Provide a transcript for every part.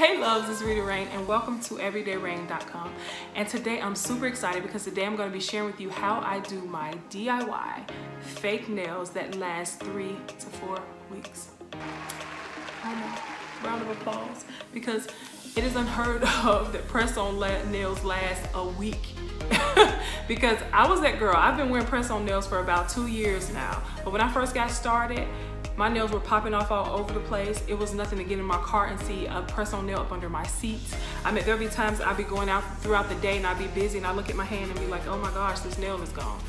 Hey loves, it's Rita Rayne and welcome to everydayrayne.com. And today I'm super excited because today I'm going to be sharing with you how I do my DIY fake nails that last 3 to 4 weeks. I know, round of applause, because it is unheard of that press-on nails last a week. Because I was that girl. I've been wearing press-on nails for about 2 years now. But when I first got started, my nails were popping off all over the place. It was nothing to get in my car and see a press-on nail up under my seats. I mean, there'll be times I'd be going out throughout the day and I'd be busy and I look at my hand and be like, oh my gosh, this nail is gone.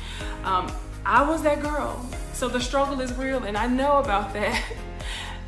I was that girl. So the struggle is real and I know about that.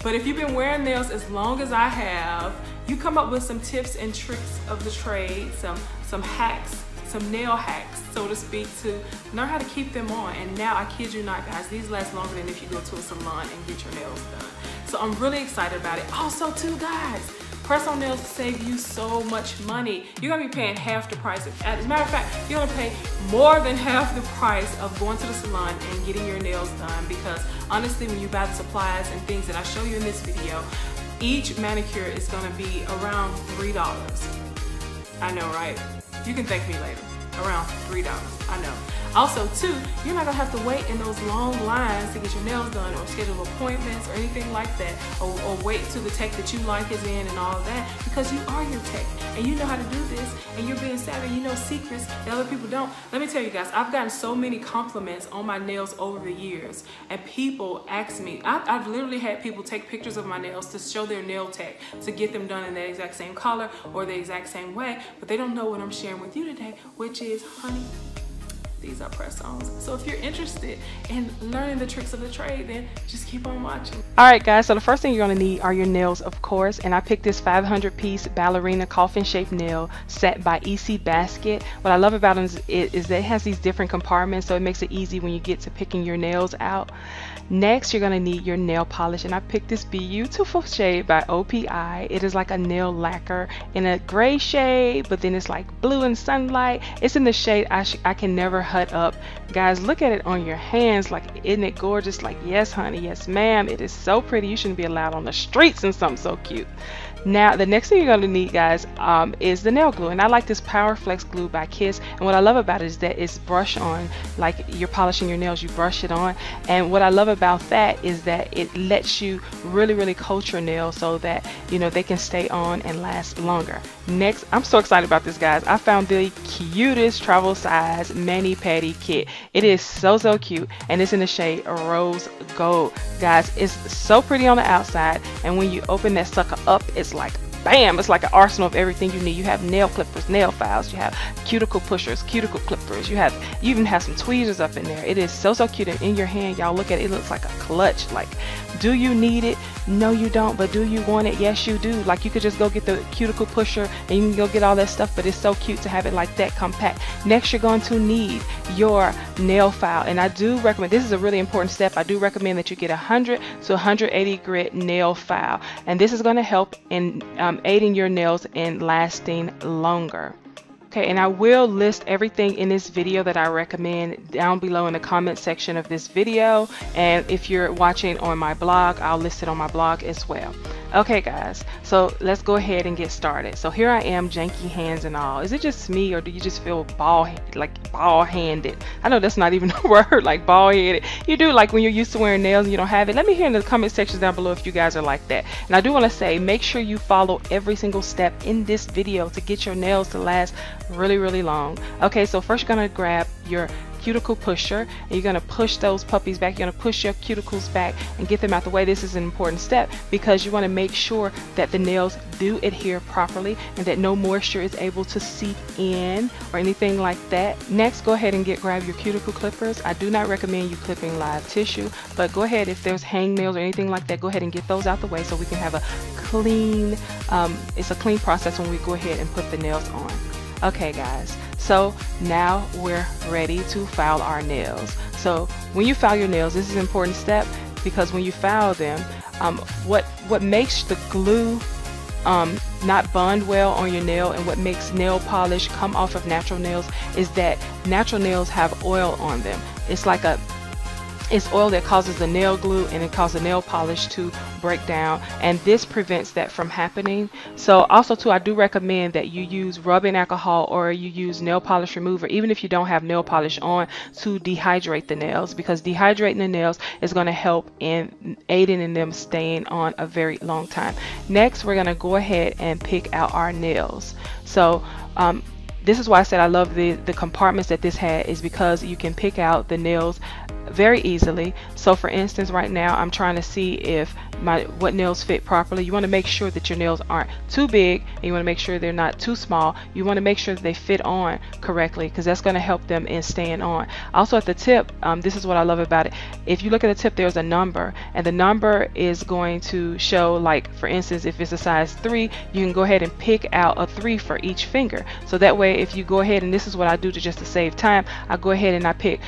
But if you've been wearing nails as long as I have, you come up with some tips and tricks of the trade, some hacks, some nail hacks, so to speak, to learn how to keep them on. And now, I kid you not, guys, these last longer than if you go to a salon and get your nails done. So I'm really excited about it. Also, too, guys, press-on nails save you so much money. You're gonna be paying half the price. As a matter of fact, you're gonna pay more than half the price of going to the salon and getting your nails done, because honestly, when you buy the supplies and things that I show you in this video, each manicure is gonna be around $3. I know, right? You can thank me later. Around $3, I know. Also, too, you're not gonna have to wait in those long lines to get your nails done or schedule appointments or anything like that, or wait till the tech that you like is in and all of that, because you are your tech and you know how to do this and you're being savvy, you know secrets that other people don't. Let me tell you guys, I've gotten so many compliments on my nails over the years, and people ask me, I've literally had people take pictures of my nails to show their nail tech to get them done in the exact same color or the exact same way, but they don't know what I'm sharing with you today, which is, honey, these are press-ons. So if you're interested in learning the tricks of the trade, then just keep on watching. All right, guys, so the first thing you're gonna need are your nails, of course, and I picked this 500-piece ballerina coffin-shaped nail set by EC Basket. What I love about them is that it has these different compartments, so it makes it easy when you get to picking your nails out. Next, you're gonna need your nail polish, and I picked this beautiful shade by OPI. It is like a nail lacquer in a gray shade, but then it's like blue in sunlight. It's in the shade I can never hut up. Guys, look at it on your hands. Like, isn't it gorgeous? Like, yes, honey, yes, ma'am. It is so pretty. You shouldn't be allowed on the streets in something so cute. Now, the next thing you're going to need, guys, is the nail glue. And I like this Power Flex glue by Kiss. And what I love about it is that it's brush on. Like you're polishing your nails, you brush it on. And what I love about that is that it lets you really coat your nails so that, you know, they can stay on and last longer. Next, I'm so excited about this, guys. I found the cutest travel size mani-pedi kit. It is so cute, and it's in the shade Rose Gold. Guys, it's so pretty on the outside, and when you open that sucker up, it's like bam, it's like an arsenal of everything you need. You have nail clippers, nail files, you have cuticle pushers, cuticle clippers, you even have some tweezers up in there. It is so cute, and in your hand, y'all look at it, it looks like a clutch. Like, do you need it? No, you don't. But do you want it? Yes, you do. Like, you could just go get the cuticle pusher and you can go get all that stuff, but it's so cute to have it like that compact. Next, you're going to need your nail file, and I do recommend, this is a really important step, I do recommend that you get 100 to 180 grit nail file, and this is going to help in aiding your nails in lasting longer. Okay, and I will list everything in this video that I recommend down below in the comment section of this video, and if you're watching on my blog, I'll list it on my blog as well. Okay, guys, so let's go ahead and get started. So here I am, janky hands and all. Is it just me, or do you just feel ball-handed? I know that's not even a word, like ball-headed. You do, like when you're used to wearing nails and you don't have it. Let me hear in the comment section down below if you guys are like that. And I do want to say, make sure you follow every single step in this video to get your nails to last really long. Okay, so first you're gonna grab your cuticle pusher and you're gonna push those puppies back. You're gonna push your cuticles back and get them out the way. This is an important step because you want to make sure that the nails do adhere properly and that no moisture is able to seep in or anything like that. Next, go ahead and grab your cuticle clippers. I do not recommend you clipping live tissue, but go ahead, if there's hangnails or anything like that, go ahead and get those out the way so we can have a clean, it's a clean process when we go ahead and put the nails on. Okay, guys, so now we're ready to file our nails. So when you file your nails, this is an important step because when you file them, what makes the glue not bond well on your nail and what makes nail polish come off of natural nails is that natural nails have oil on them. It's like a It's oil that causes the nail glue and it causes the nail polish to break down, and this prevents that from happening. So also too, I do recommend that you use rubbing alcohol or you use nail polish remover, even if you don't have nail polish on, to dehydrate the nails, because dehydrating the nails is going to help in aiding in them staying on a very long time. Next, we're going to go ahead and pick out our nails. So this is why I said I love the compartments that this had, is because you can pick out the nails very easily. So for instance, right now I'm trying to see if what nails fit properly. You want to make sure that your nails aren't too big, and you want to make sure they're not too small. You want to make sure that they fit on correctly, because that's going to help them in staying on. Also at the tip, this is what I love about it. If you look at the tip, there's a number, and the number is going to show, like for instance, if it's a size 3, you can go ahead and pick out a 3 for each finger. So that way, if you go ahead, and this is what I do just to save time, I go ahead and I pick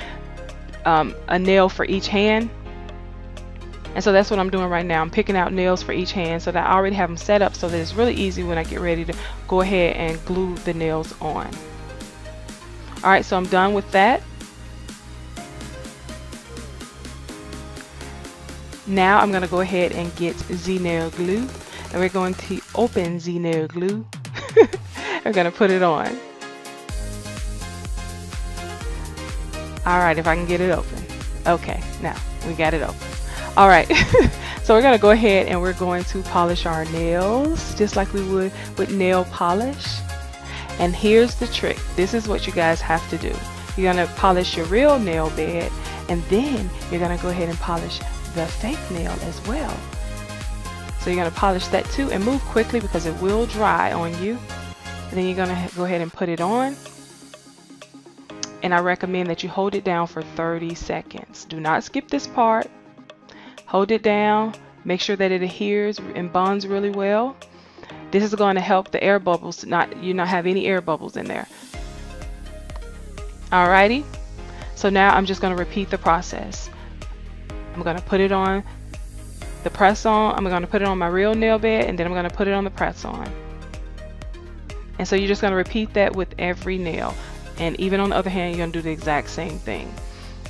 a nail for each hand. And so that's what I'm doing right now. I'm picking out nails for each hand so that I already have them set up so that it's really easy when I get ready to go ahead and glue the nails on. Alright, so I'm done with that. Now I'm going to go ahead and get Z-nail glue, and we're going to open Z-nail glue. We're going to put it on. Alright, if I can get it open. Okay, now we got it open. Alright, so we're going to go ahead and we're going to polish our nails just like we would with nail polish. And here's the trick. This is what you guys have to do. You're going to polish your real nail bed, and then you're going to go ahead and polish the fake nail as well. So you're going to polish that too, and move quickly because it will dry on you. And then you're going to go ahead and put it on. And I recommend that you hold it down for 30 seconds. Do not skip this part. Hold it down. Make sure that it adheres and bonds really well. This is going to help the air bubbles you not have any air bubbles in there. Alrighty. So now I'm just going to repeat the process. I'm going to put it on the press on. I'm going to put it on my real nail bed, and then I'm going to put it on the press on. And so you're just going to repeat that with every nail. And even on the other hand, you're going to do the exact same thing.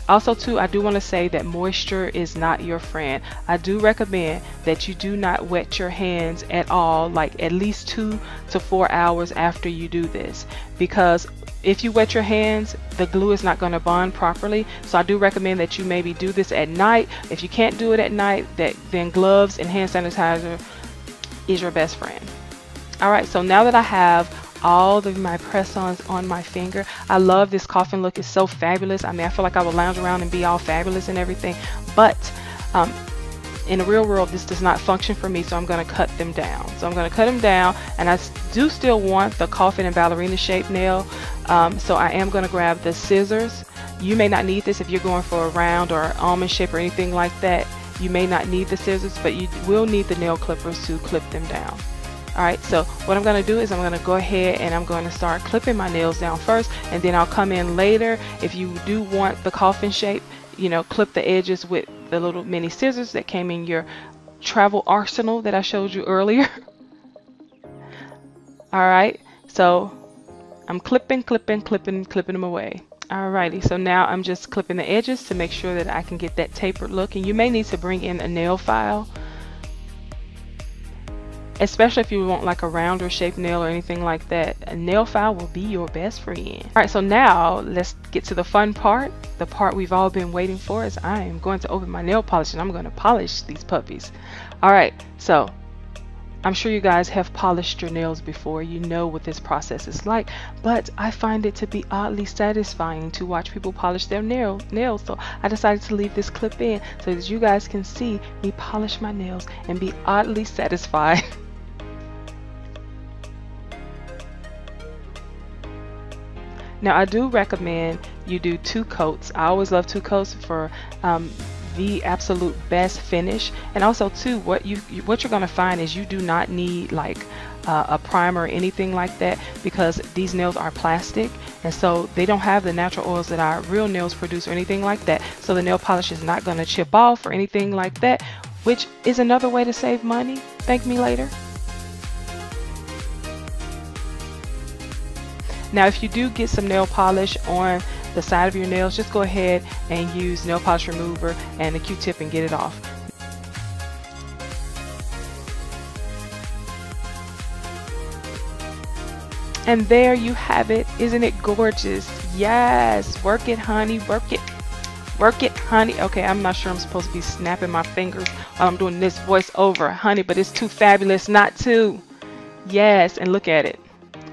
Also too, I do want to say that moisture is not your friend. I do recommend that you do not wet your hands at all, like at least 2 to 4 hours after you do this, because if you wet your hands, the glue is not going to bond properly. So I do recommend that you maybe do this at night. If you can't do it at night, then gloves and hand sanitizer is your best friend. Alright, so now that I have all of my press-ons on my finger, I love this coffin look. It's so fabulous. I mean, I feel like I would lounge around and be all fabulous and everything, but in the real world this does not function for me, so I'm going to cut them down. So I'm going to cut them down, and I do still want the coffin and ballerina shape nail, so I am going to grab the scissors. You may not need this if you're going for a round or almond shape or anything like that. You may not need the scissors, but you will need the nail clippers to clip them down. Alright, so what I'm going to do is I'm going to go ahead and I'm going to start clipping my nails down first, and then I'll come in later. If you do want the coffin shape, you know, clip the edges with the little mini scissors that came in your travel arsenal that I showed you earlier. Alright, so I'm clipping them away. Alrighty, so now I'm just clipping the edges to make sure that I can get that tapered look, and you may need to bring in a nail file, especially if you want like a rounder shaped nail or anything like that. A nail file will be your best friend. Alright, so now let's get to the fun part, the part we've all been waiting for, is I am going to open my nail polish and I'm going to polish these puppies. Alright, so I'm sure you guys have polished your nails before. You know what this process is like, but I find it to be oddly satisfying to watch people polish their nails. So I decided to leave this clip in so that you guys can see me polish my nails and be oddly satisfied. Now I do recommend you do 2 coats. I always love 2 coats for the absolute best finish. And also too, what you're going to find is you do not need like a primer or anything like that, because these nails are plastic, and so they don't have the natural oils that our real nails produce or anything like that. So the nail polish is not going to chip off or anything like that, which is another way to save money. Thank me later. Now if you do get some nail polish on the side of your nails, just go ahead and use nail polish remover and a Q-tip and get it off. And there you have it. Isn't it gorgeous? Yes, work it, honey, work it. Work it, honey. Okay, I'm not sure I'm supposed to be snapping my fingers while I'm doing this voiceover, honey, but it's too fabulous not to. Yes, and look at it.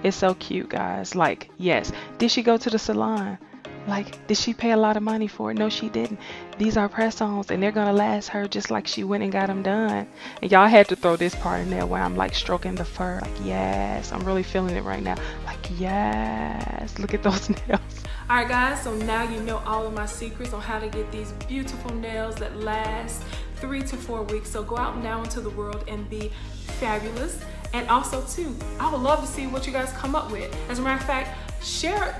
It's so cute, guys. Like, yes. Did she go to the salon? Like, did she pay a lot of money for it? No, she didn't. These are press-ons, and they're going to last her just like she went and got them done. And y'all had to throw this part in there where I'm, like, stroking the fur. Like, yes. I'm really feeling it right now. Like, yes. Look at those nails. All right, guys. So now you know all of my secrets on how to get these beautiful nails that last 3 to 4 weeks. So go out now into the world and be fabulous. And also, too, I would love to see what you guys come up with. As a matter of fact,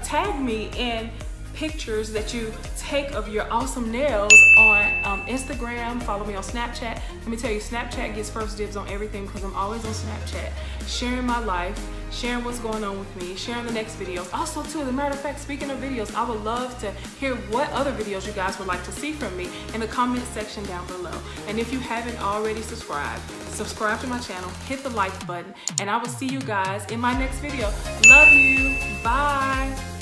tag me in pictures that you take of your awesome nails on Instagram. Follow me on Snapchat. Let me tell you, Snapchat gets first dibs on everything because I'm always on Snapchat, sharing my life, sharing what's going on with me, sharing the next videos. Also, too, as a matter of fact, speaking of videos, I would love to hear what other videos you guys would like to see from me in the comment section down below. And if you haven't already subscribed, subscribe to my channel, hit the like button, and I will see you guys in my next video. Love you. Bye.